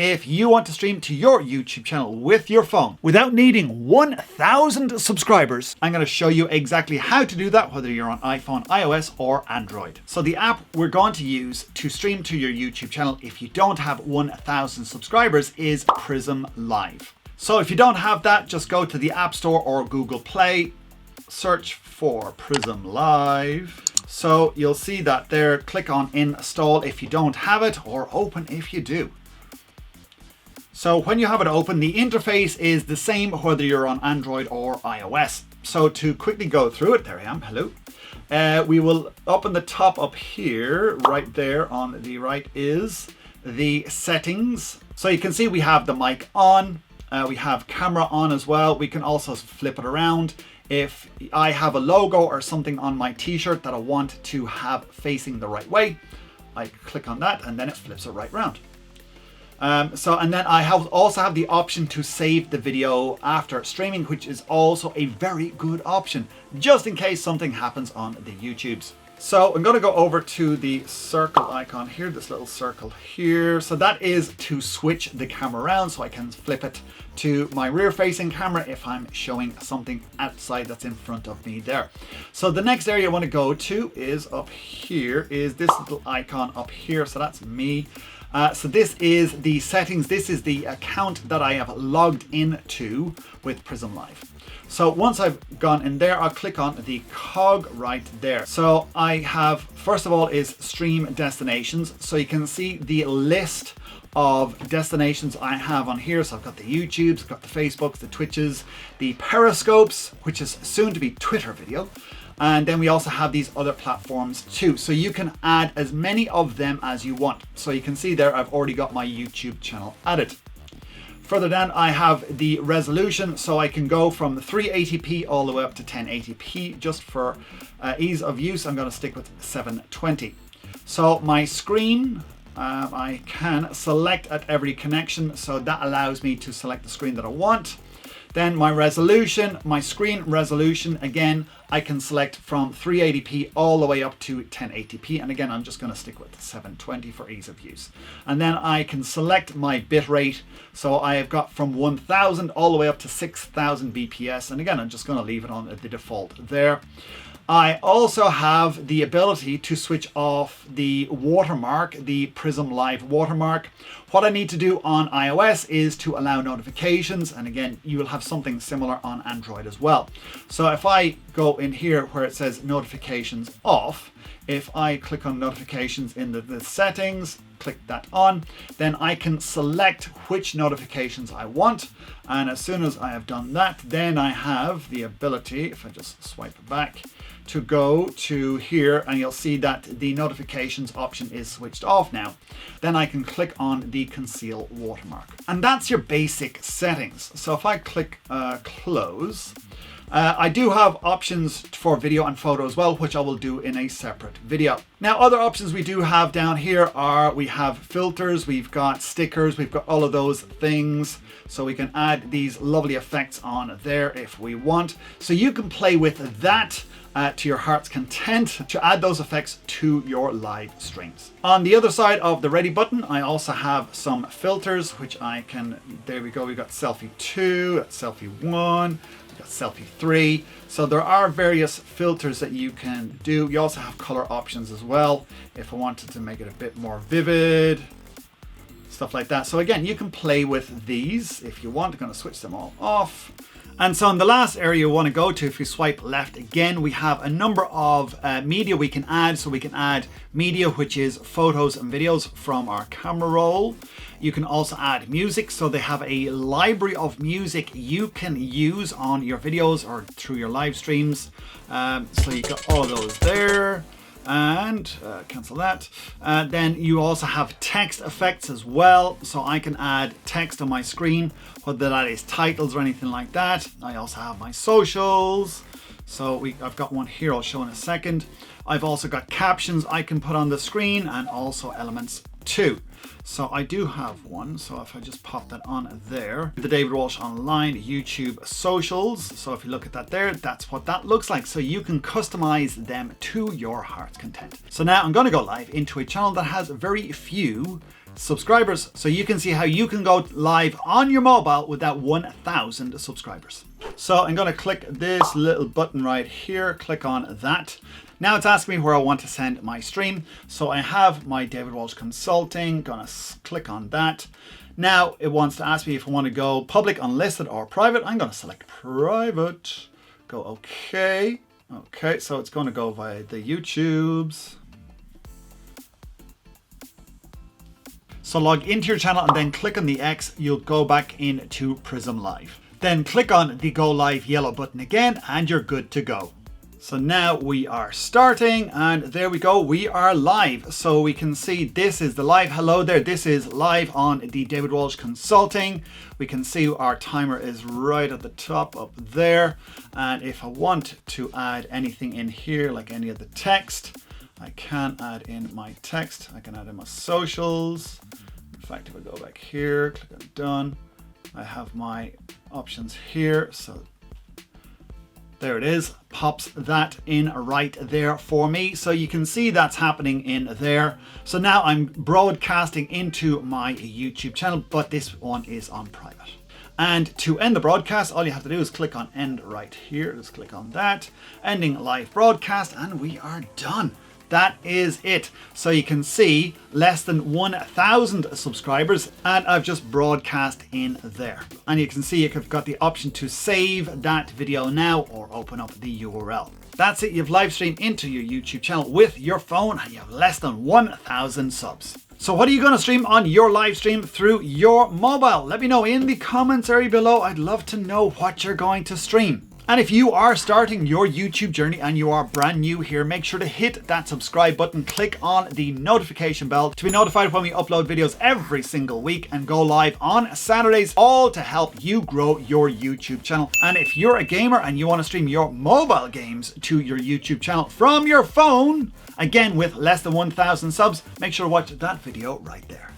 If you want to stream to your YouTube channel with your phone without needing 1,000 subscribers, I'm going to show you exactly how to do that, whether you're on iPhone, iOS or Android. So the app we're going to use to stream to your YouTube channel if you don't have 1,000 subscribers is PRISM Live. So if you don't have that, just go to the App Store or Google Play, search for PRISM Live. So you'll see that there, click on install if you don't have it, or open if you do. So when you have it open, the interface is the same whether you're on Android or iOS. So to quickly go through it, there I am, hello. We will, up in the top up here, right there on the right is the settings. So you can see we have the mic on, we have camera on as well. We can also flip it around. If I have a logo or something on my t-shirt that I want to have facing the right way, I click on that and then it flips it right round. And then I also have the option to save the video after streaming, which is also a very good option, just in case something happens on the YouTubes. So I'm going to go over to the circle icon here, this little circle here. So that is to switch the camera around, so I can flip it to my rear facing camera if I'm showing something outside that's in front of me there. So the next area I want to go to is up here, is this little icon up here. So that's me. So this is the settings. This is the account that I have logged into with PRISM Live. So once I've gone in there, I'll click on the cog right there. So I have, first of all, is stream destinations. So you can see the list of destinations I have on here. So I've got the YouTubes, I've got the Facebooks, the Twitches, the Periscopes, which is soon to be Twitter video. And then we also have these other platforms too. So you can add as many of them as you want. So you can see there, I've already got my YouTube channel added. Further down, I have the resolution, so I can go from 380p all the way up to 1080p. Just for ease of use, I'm going to stick with 720. So my screen, I can select at every connection, so that allows me to select the screen that I want. Then my resolution, my screen resolution, again, I can select from 380p all the way up to 1080p. And again, I'm just going to stick with 720 for ease of use. And then I can select my bit rate. So I have got from 1000 all the way up to 6000 bps. And again, I'm just going to leave it on the default there. I also have the ability to switch off the watermark, the PRISM Live watermark. What I need to do on iOS is to allow notifications. And again, you will have something similar on Android as well. So if I go in here where it says notifications off, if I click on notifications in the settings, click that on, then I can select which notifications I want. And as soon as I have done that, then I have the ability, if I just swipe it back, to go to here, and you'll see that the notifications option is switched off now. Then I can click on the Conceal Watermark. And that's your basic settings. So if I click close, I do have options for video and photo as well, which I will do in a separate video. Now, other options we do have down here are, we have filters, we've got stickers, we've got all of those things. So we can add these lovely effects on there if we want. So you can play with that to your heart's content to add those effects to your live streams. On the other side of the ready button, I also have some filters, which I can, there we go, we've got selfie 2, selfie 1, selfie 3. So there are various filters that you can do. You also have color options as well if I wanted to make it a bit more vivid, stuff like that. So again, you can play with these if you want. I'm going to switch them all off. And so in the last area you want to go to, if you swipe left again, we have a number of media we can add. So we can add media, which is photos and videos from our camera roll. You can also add music. So they have a library of music you can use on your videos or through your live streams. So you got all of those there. And cancel that. Then you also have text effects as well, so I can add text on my screen, whether that is titles or anything like that. I also have my socials, so I've got one here I'll show in a second. I've also got captions I can put on the screen, and also elements too. So I do have one, so if I just pop that on there, the David Walsh Online YouTube socials. So if you look at that there, that's what that looks like. So you can customize them to your heart's content. So now I'm going to go live into a channel that has very few subscribers. So you can see how you can go live on your mobile with that 1,000 subscribers. So I'm going to click this little button right here, click on that. Now it's asking me where I want to send my stream. So I have my David Walsh Consulting, gonna click on that. Now it wants to ask me if I want to go public, unlisted or private. I'm going to select private, go okay. Okay, so it's going to go via the YouTubes. So log into your channel and then click on the X, you'll go back into PRISM Live. Then click on the Go Live yellow button again and you're good to go. So now we are starting and there we go, we are live. So we can see this is the live, hello there, this is live on the David Walsh Consulting. We can see our timer is right at the top up there. And if I want to add anything in here, like any of the text, I can add in my text. I can add in my socials. In fact, if I go back here, click on done, I have my options here. So there it is, pops that in right there for me. So you can see that's happening in there. So now I'm broadcasting into my YouTube channel, but this one is on private. And to end the broadcast, all you have to do is click on end right here. Just click on that, ending live broadcast, and we are done. That is it. So you can see less than 1,000 subscribers and I've just broadcast in there. And you can see you've got the option to save that video now or open up the URL. That's it. You've live streamed into your YouTube channel with your phone and you have less than 1,000 subs. So what are you going to stream on your live stream through your mobile? Let me know in the comments area below. I'd love to know what you're going to stream. And if you are starting your YouTube journey and you are brand new here, make sure to hit that subscribe button, click on the notification bell to be notified when we upload videos every single week and go live on Saturdays, all to help you grow your YouTube channel. And if you're a gamer and you want to stream your mobile games to your YouTube channel from your phone, again with less than 1,000 subs, make sure to watch that video right there.